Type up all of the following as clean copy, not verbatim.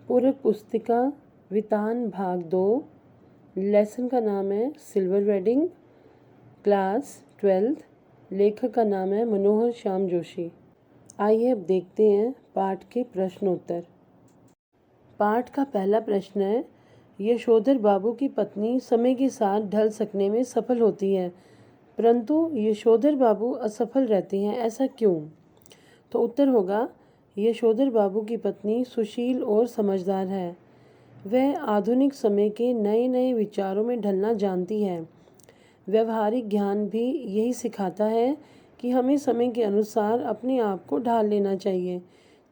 पूरक पुस्तिका वितान भाग 2। लेसन का नाम है सिल्वर वेडिंग। Class 12th। लेखक का नाम है मनोहर श्याम जोशी। आइए अब देखते हैं पाठ के प्रश्नोत्तर। पाठ का पहला प्रश्न है, यशोधर बाबू की पत्नी समय के साथ ढल सकने में सफल होती है, परंतु यशोधर बाबू असफल रहते हैं, ऐसा क्यों? तो उत्तर होगा, यशोधर बाबू की पत्नी सुशील और समझदार है। वह आधुनिक समय के नए नए विचारों में ढलना जानती है। व्यवहारिक ज्ञान भी यही सिखाता है कि हमें समय के अनुसार अपने आप को ढाल लेना चाहिए,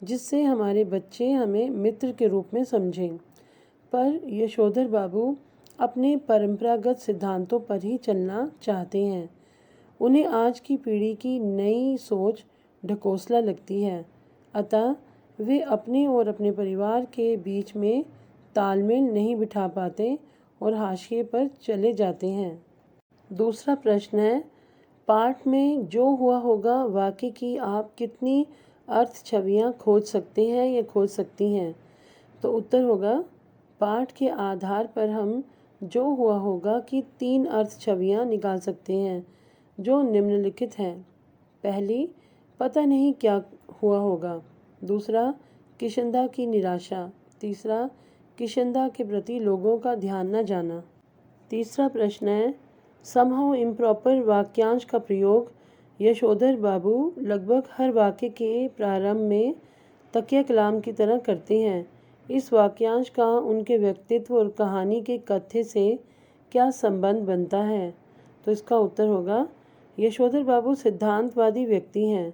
जिससे हमारे बच्चे हमें मित्र के रूप में समझें। पर यशोधर बाबू अपने परंपरागत सिद्धांतों पर ही चलना चाहते हैं। उन्हें आज की पीढ़ी की नई सोच ढकोसला लगती है, अतः वे अपने और अपने परिवार के बीच में तालमेल नहीं बिठा पाते और हाशिए पर चले जाते हैं। दूसरा प्रश्न है, पाठ में जो हुआ होगा वाक्य की आप कितनी अर्थ छवियाँ खोज सकते हैं या खोज सकती हैं? तो उत्तर होगा, पाठ के आधार पर हम जो हुआ होगा की 3 अर्थ छवियाँ निकाल सकते हैं, जो निम्नलिखित हैं। पहली, पता नहीं क्या हुआ होगा। दूसरा, किशनदा की निराशा। तीसरा, किशनदा के प्रति लोगों का ध्यान न जाना। तीसरा प्रश्न है, समहाउ इम्प्रॉपर वाक्यांश का प्रयोग यशोधर बाबू लगभग हर वाक्य के प्रारंभ में तकिया कलाम की तरह करते हैं। इस वाक्यांश का उनके व्यक्तित्व और कहानी के कथ्य से क्या संबंध बनता है? तो इसका उत्तर होगा, यशोधर बाबू सिद्धांतवादी व्यक्ति हैं।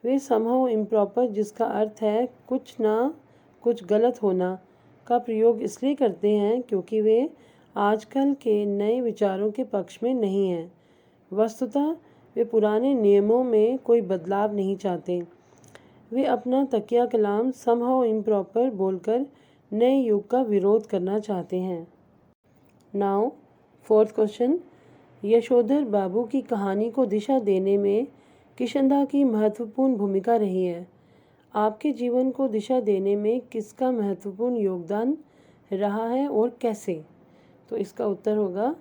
वे समहाउ इम्प्रॉपर, जिसका अर्थ है कुछ ना कुछ गलत होना, का प्रयोग इसलिए करते हैं क्योंकि वे आजकल के नए विचारों के पक्ष में नहीं हैं। वस्तुतः वे पुराने नियमों में कोई बदलाव नहीं चाहते। वे अपना तकिया कलाम समहाउ इम्प्रॉपर बोलकर नए युग का विरोध करना चाहते हैं। नाउ फोर्थ क्वेश्चन, यशोधर बाबू की कहानी को दिशा देने में किशनदा की महत्वपूर्ण भूमिका रही है। आपके जीवन को दिशा देने में किसका महत्वपूर्ण योगदान रहा है और कैसे? तो इसका उत्तर होगा,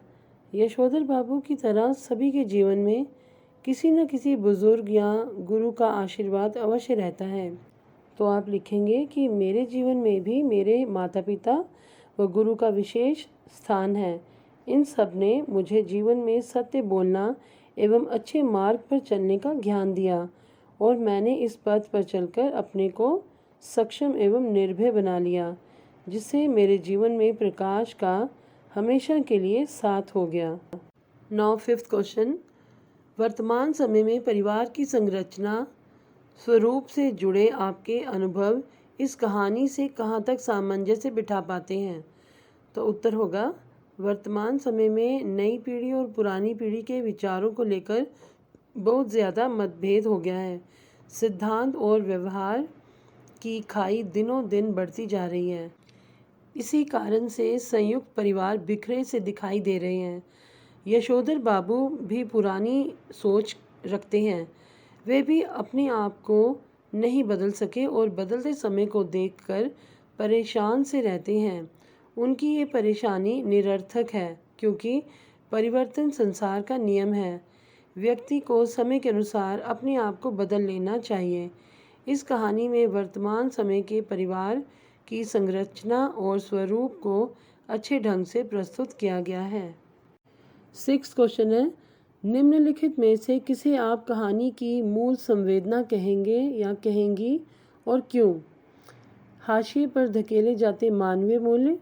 यशोधर बाबू की तरह सभी के जीवन में किसी न किसी बुजुर्ग या गुरु का आशीर्वाद अवश्य रहता है। तो आप लिखेंगे कि मेरे जीवन में भी मेरे माता पिता व गुरु का विशेष स्थान है। इन सब ने मुझे जीवन में सत्य बोलना एवं अच्छे मार्ग पर चलने का ज्ञान दिया और मैंने इस पथ पर चलकर अपने को सक्षम एवं निर्भय बना लिया, जिससे मेरे जीवन में प्रकाश का हमेशा के लिए साथ हो गया। नाउ फिफ्थ क्वेश्चन, वर्तमान समय में परिवार की संरचना स्वरूप से जुड़े आपके अनुभव इस कहानी से कहाँ तक सामंजस्य बिठा पाते हैं? तो उत्तर होगा, वर्तमान समय में नई पीढ़ी और पुरानी पीढ़ी के विचारों को लेकर बहुत ज़्यादा मतभेद हो गया है। सिद्धांत और व्यवहार की खाई दिनों दिन बढ़ती जा रही है। इसी कारण से संयुक्त परिवार बिखरे से दिखाई दे रहे हैं। यशोधर बाबू भी पुरानी सोच रखते हैं। वे भी अपने आप को नहीं बदल सके और बदलते समय को देखकर परेशान से रहते हैं। उनकी ये परेशानी निरर्थक है, क्योंकि परिवर्तन संसार का नियम है। व्यक्ति को समय के अनुसार अपने आप को बदल लेना चाहिए। इस कहानी में वर्तमान समय के परिवार की संरचना और स्वरूप को अच्छे ढंग से प्रस्तुत किया गया है। 6th क्वेश्चन है, निम्नलिखित में से किसे आप कहानी की मूल संवेदना कहेंगे या कहेंगी और क्यों? हाशिए पर धकेले जाते मानवीय मूल्य,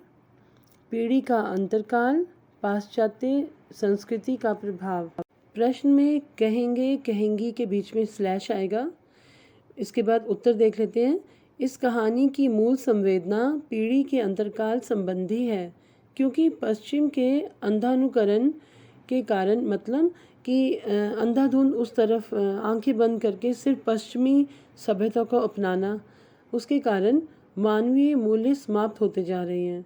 पीढ़ी का अंतरकाल, पाश्चात्य संस्कृति का प्रभाव। प्रश्न में कहेंगे कहेंगी के बीच में स्लैश आएगा। इसके बाद उत्तर देख लेते हैं। इस कहानी की मूल संवेदना पीढ़ी के अंतरकाल संबंधी है, क्योंकि पश्चिम के अंधानुकरण के कारण, मतलब कि अंधाधुंध उस तरफ आंखें बंद करके सिर्फ पश्चिमी सभ्यता को अपनाना, उसके कारण मानवीय मूल्य समाप्त होते जा रहे हैं।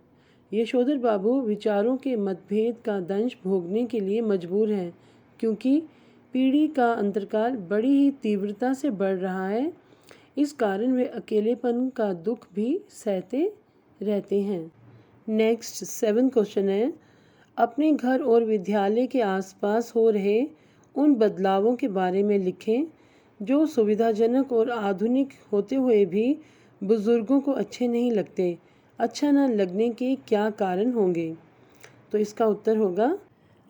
यशोधर बाबू विचारों के मतभेद का दंश भोगने के लिए मजबूर है, क्योंकि पीढ़ी का अंतरकाल बड़ी ही तीव्रता से बढ़ रहा है। इस कारण वे अकेलेपन का दुख भी सहते रहते हैं। नेक्स्ट 7 क्वेश्चन है, अपने घर और विद्यालय के आसपास हो रहे उन बदलावों के बारे में लिखें जो सुविधाजनक और आधुनिक होते हुए भी बुज़ुर्गों को अच्छे नहीं लगते। अच्छा न लगने के क्या कारण होंगे? तो इसका उत्तर होगा,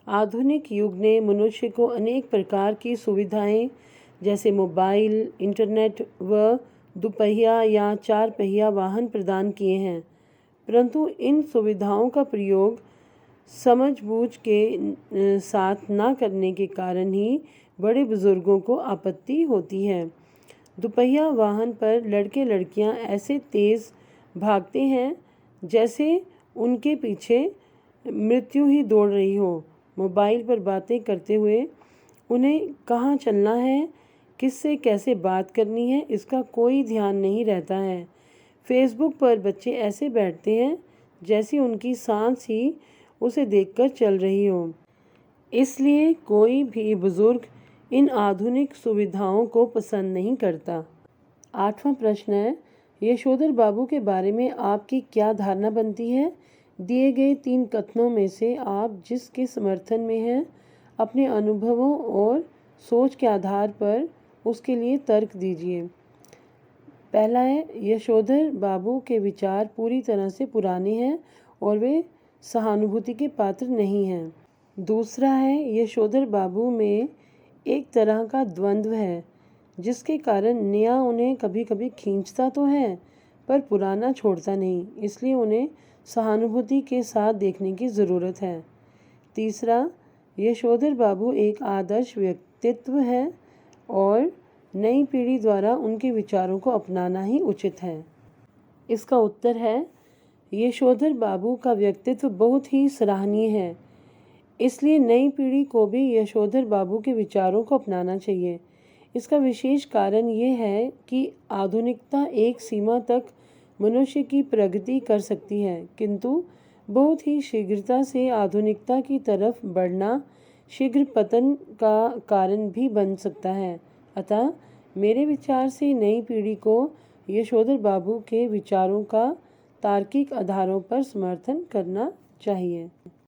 आधुनिक युग ने मनुष्य को अनेक प्रकार की सुविधाएं जैसे मोबाइल, इंटरनेट व दुपहिया या 4 पहिया वाहन प्रदान किए हैं, परंतु इन सुविधाओं का प्रयोग समझबूझ के साथ ना करने के कारण ही बड़े बुजुर्गों को आपत्ति होती है। दुपहिया वाहन पर लड़के लड़कियां ऐसे तेज़ भागते हैं जैसे उनके पीछे मृत्यु ही दौड़ रही हो। मोबाइल पर बातें करते हुए उन्हें कहाँ चलना है, किससे कैसे बात करनी है, इसका कोई ध्यान नहीं रहता है। फेसबुक पर बच्चे ऐसे बैठते हैं जैसी उनकी सांस ही उसे देखकर चल रही हो। इसलिए कोई भी बुजुर्ग इन आधुनिक सुविधाओं को पसंद नहीं करता। 8वां प्रश्न है, यशोधर बाबू के बारे में आपकी क्या धारणा बनती है? दिए गए 3 कथनों में से आप जिसके समर्थन में हैं, अपने अनुभवों और सोच के आधार पर उसके लिए तर्क दीजिए। पहला है, यशोधर बाबू के विचार पूरी तरह से पुराने हैं और वे सहानुभूति के पात्र नहीं हैं। दूसरा है, यशोधर बाबू में एक तरह का द्वंद्व है जिसके कारण नया उन्हें कभी कभी खींचता तो है पर पुराना छोड़ता नहीं, इसलिए उन्हें सहानुभूति के साथ देखने की ज़रूरत है। तीसरा, यशोधर बाबू एक आदर्श व्यक्तित्व है और नई पीढ़ी द्वारा उनके विचारों को अपनाना ही उचित है। इसका उत्तर है, यशोधर बाबू का व्यक्तित्व बहुत ही सराहनीय है, इसलिए नई पीढ़ी को भी यशोधर बाबू के विचारों को अपनाना चाहिए। इसका विशेष कारण ये है कि आधुनिकता एक सीमा तक मनुष्य की प्रगति कर सकती है, किंतु बहुत ही शीघ्रता से आधुनिकता की तरफ बढ़ना शीघ्र पतन का कारण भी बन सकता है। अतः मेरे विचार से नई पीढ़ी को यशोधर बाबू के विचारों का तार्किक आधारों पर समर्थन करना चाहिए।